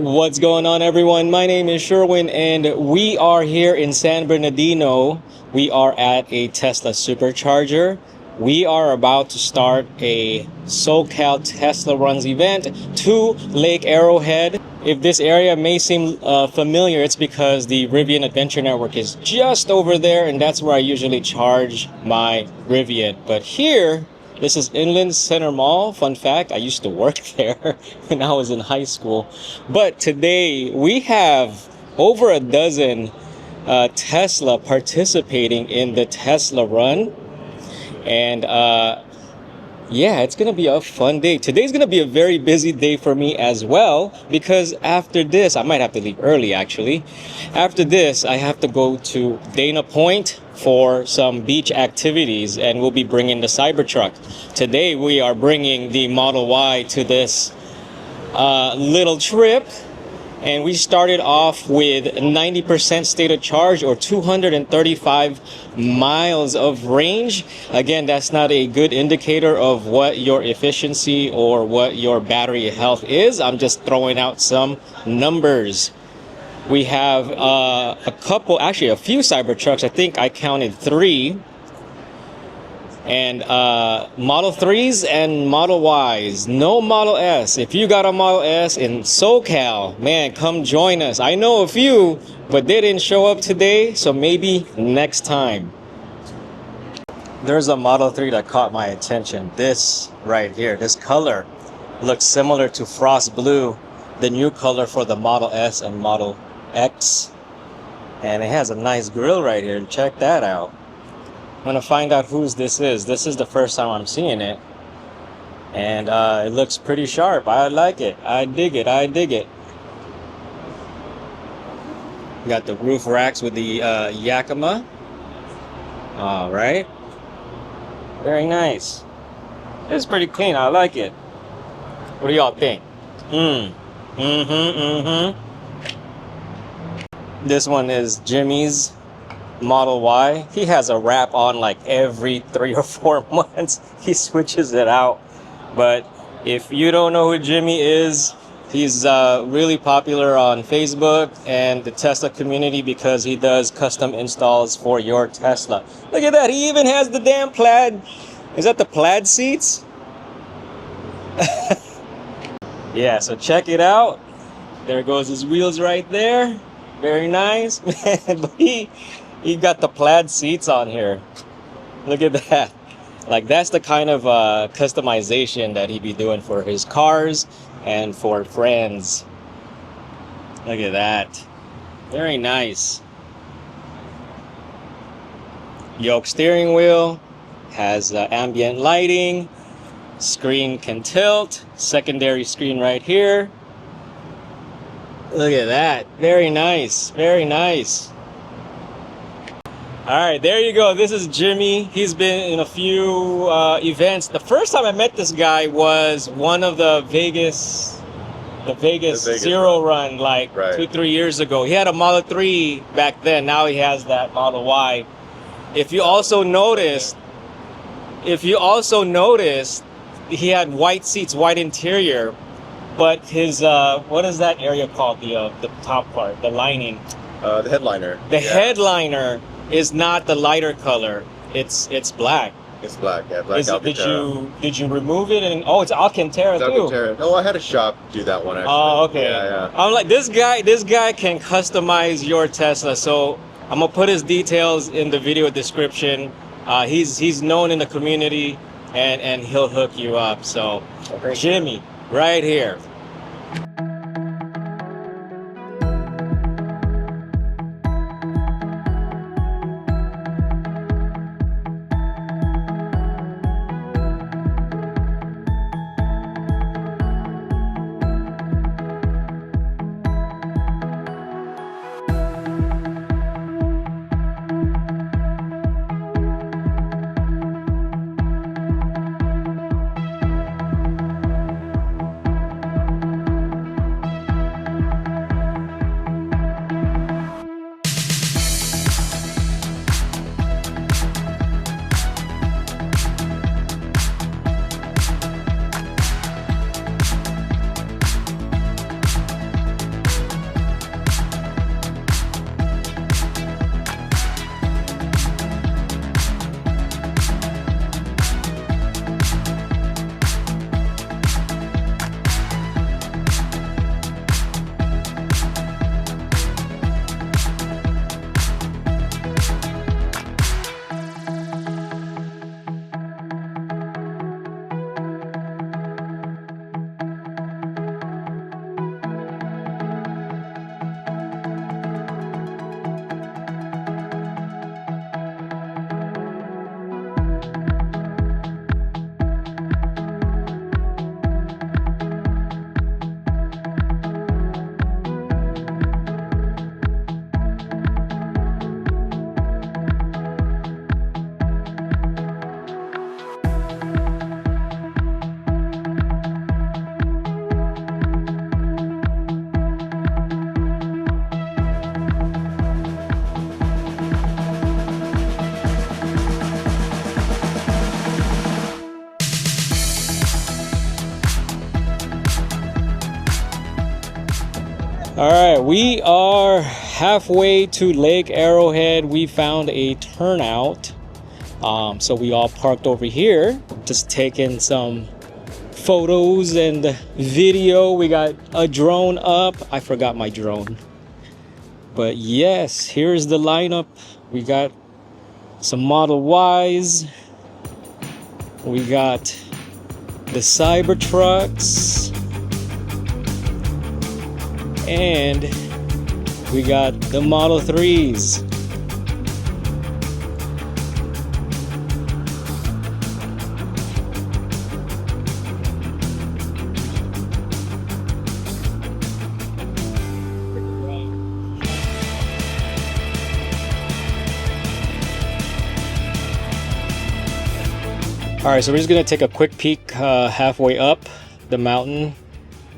What's going on, everyone? My name is Sherwin and we are here in San Bernardino. We are at a Tesla supercharger. We are about to start a Socal Teslaruns event to Lake Arrowhead. If this area may seem familiar, it's because the Rivian Adventure Network is just over there, and that's where I usually charge my Rivian. But here, this is Inland Center Mall. Fun fact, I used to work there when I was in high school. But today we have over a dozen Tesla participating in the Tesla Run. And yeah, it's gonna be a fun day. Today's gonna be a very busy day for me as well, because after this, I might have to leave early actually. After this, I have to go to Dana Point for some beach activities, and we'll be bringing the Cybertruck. Today we are bringing the Model Y to this little trip, and we started off with 90% state of charge, or 235 miles of range. Again, that's not a good indicator of what your efficiency or what your battery health is. I'm just throwing out some numbers. We have a few Cybertrucks. I think I counted 3. And Model 3s and Model Ys. No Model S. If you got a Model S in Socal, man, come join us. I know a few, but they didn't show up today, so maybe next time. There's a Model 3 that caught my attention. This right here, this color looks similar to Frost Blue, the new color for the Model S and Model X. And it has a nice grill right here. Check that out. I'm gonna find out whose this is. This is the first time I'm seeing it, and it looks pretty sharp. I like it. I dig it. I dig it. Got the roof racks with the Yakima. All right, very nice. It's pretty clean. I like it. What do y'all think? This one is Jimmy's Model Y. He has a wrap on like every 3 or 4 months. He switches it out. But if you don't know who Jimmy is, he's really popular on Facebook and the Tesla community because he does custom installs for your Tesla. Look at that. He even has the damn plaid. Is that the plaid seats? Yeah, so check it out. There goes his wheels right there. Very nice. Man, but he got the plaid seats on here. Look at that. Like, that's the kind of customization that he'd be doing for his cars and for friends. Look at that. Very nice. Yoke steering wheel. Has ambient lighting. Screen can tilt. Secondary screen right here. Look at that. Very nice. Very nice. All right, there you go. This is Jimmy. He's been in a few events. The first time I met this guy was one of the Vegas Zero Run, like 2-3 years ago. He had a Model 3 back then. Now he has that Model Y. If you also noticed, he had white seats, white interior, but his what is that area called? The top part, the lining. The headliner. The headliner is not the lighter color. It's black. It's black. Yeah, black Alcantara. Did you remove it? And oh, it's Alcantara too. Alcantara. No, I had a shop do that one actually. Oh, okay. Yeah. I'm like, this guy can customize your Tesla. So I'm gonna put his details in the video description. He's known in the community, and he'll hook you up. So Jimmy, right here. All right, we are halfway to Lake Arrowhead. We found a turnout. So we all parked over here, just taking some photos and video. We got a drone up. I forgot my drone. But yes, here's the lineup. We got some Model Ys. We got the Cybertrucks. And we got the Model 3s. All right, so we're just gonna take a quick peek halfway up the mountain.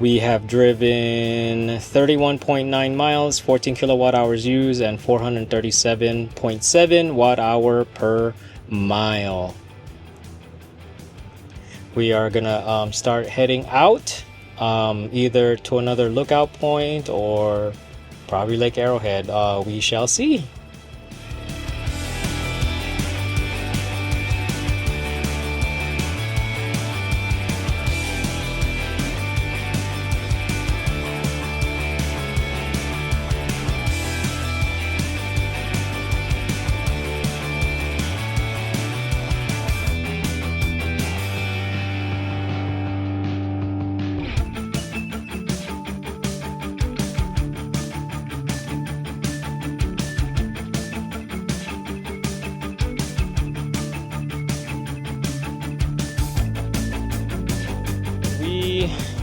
We have driven 31.9 miles, 14 kilowatt hours used, and 437.7 watt hour per mile. We are gonna start heading out, either to another lookout point or probably Lake Arrowhead. We shall see.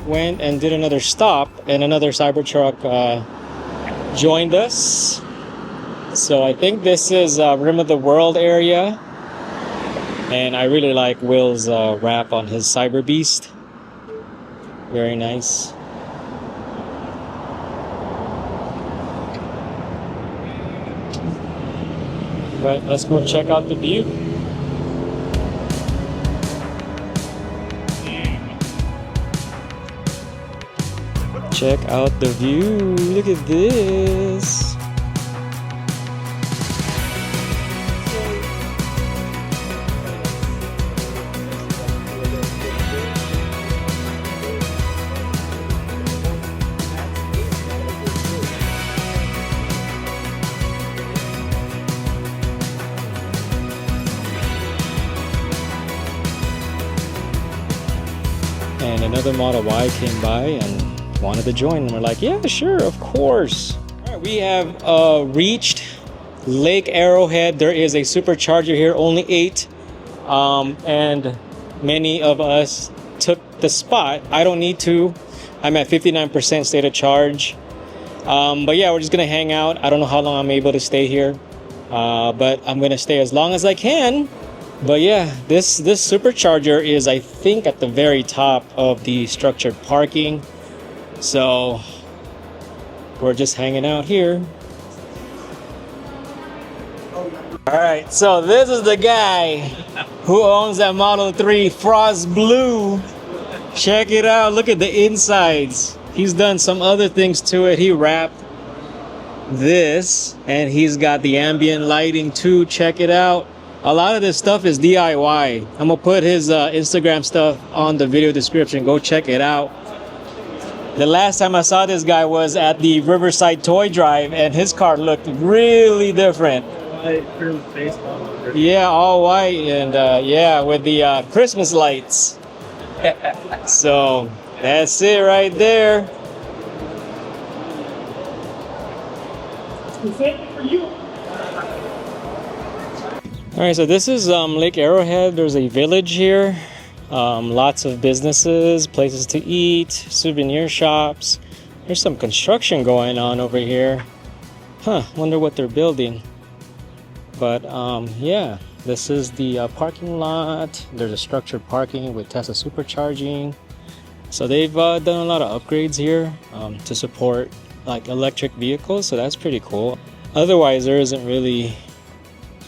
Went and did another stop, and another Cybertruck joined us. So I think this is Rim of the World area, and I really like Will's wrap on his Cyber Beast. Very nice. But let's go check out the view. Check out the view. Look at this. And another Model Y came by and wanted to join, and we're like, yeah, sure, of course. All right, we have reached Lake Arrowhead. There is a supercharger here, only 8, and many of us took the spot. I don't need to. I'm at 59% state of charge. But yeah, we're just gonna hang out. I don't know how long I'm able to stay here, but I'm gonna stay as long as I can. But yeah, this supercharger is, I think, at the very top of the structured parking. So we're just hanging out here. All right, so this is the guy who owns that Model 3 Frost Blue. Check it out. Look at the insides. He's done some other things to it. He wrapped this, and he's got the ambient lighting too. Check it out. A lot of this stuff is DIY. I'm gonna put his Instagram stuff on the video description. Go check it out. The last time I saw this guy was at the Riverside Toy Drive, and his car looked really different. Yeah, all white, and yeah, with the Christmas lights. So that's it right there. All right, so this is Lake Arrowhead. There's a village here. Lots of businesses, places to eat, souvenir shops. There's some construction going on over here. Wonder what they're building. But yeah, this is the parking lot. There's a structured parking with Tesla supercharging. So they've done a lot of upgrades here to support like electric vehicles. So that's pretty cool. Otherwise, there isn't really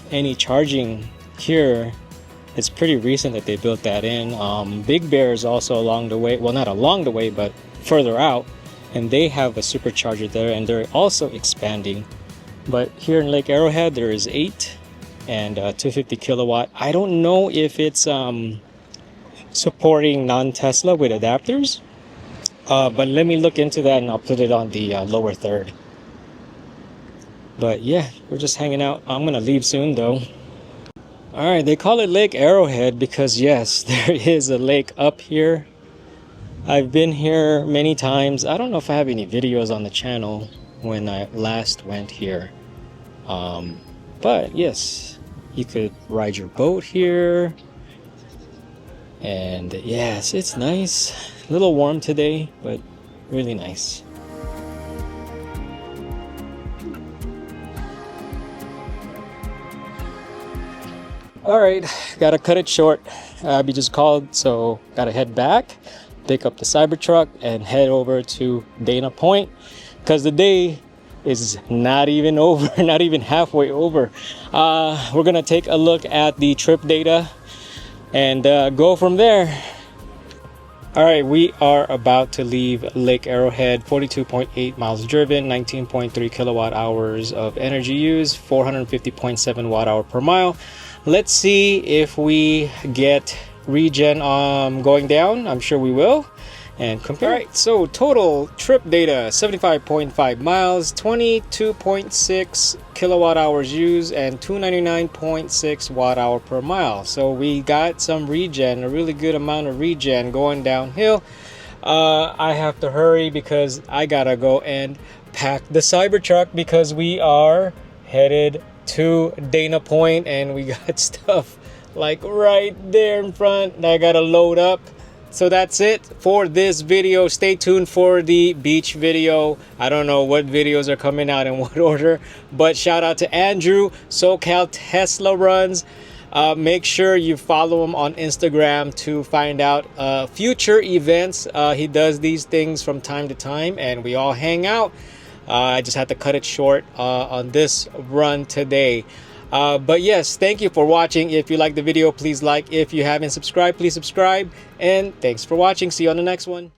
any charging here. It's pretty recent that they built that in. Big Bear is also along the way. Well, not along the way, but further out. and they have a supercharger there, and they're also expanding. But here in Lake Arrowhead there is 8 and 250 kilowatt. I don't know if it's supporting non-Tesla with adapters, but let me look into that and I'll put it on the lower third. But yeah, we're just hanging out. I'm gonna leave soon though. All right, they call it Lake Arrowhead because yes, there is a lake up here. I've been here many times. I don't know if I have any videos on the channel when I last went here. But yes, you could ride your boat here. And yes, it's nice. A little warm today, but really nice. All right, gotta cut it short. Abby just called, so gotta head back, pick up the Cybertruck, and head over to Dana Point because the day is not even over, not even halfway over. We're gonna take a look at the trip data and go from there. All right, we are about to leave Lake Arrowhead. 42.8 miles driven, 19.3 kilowatt hours of energy used, 450.7 watt hour per mile. Let's see if we get regen going down. I'm sure we will. And compare. All right, so total trip data, 75.5 miles, 22.6 kilowatt hours used, and 299.6 watt hour per mile. So we got some regen, a really good amount of regen going downhill. I have to hurry because I gotta go and pack the Cybertruck because we are headed to Dana Point and we got stuff like right there in front that I gotta load up. So that's it for this video. Stay tuned for the beach video. I don't know what videos are coming out in what order, but shout out to Andrew, Socal Teslaruns. Make sure you follow him on Instagram to find out future events. He does these things from time to time and we all hang out. I just had to cut it short on this run today. But yes, thank you for watching. If you like the video, please like. If you haven't subscribed, please subscribe. And thanks for watching. See you on the next one.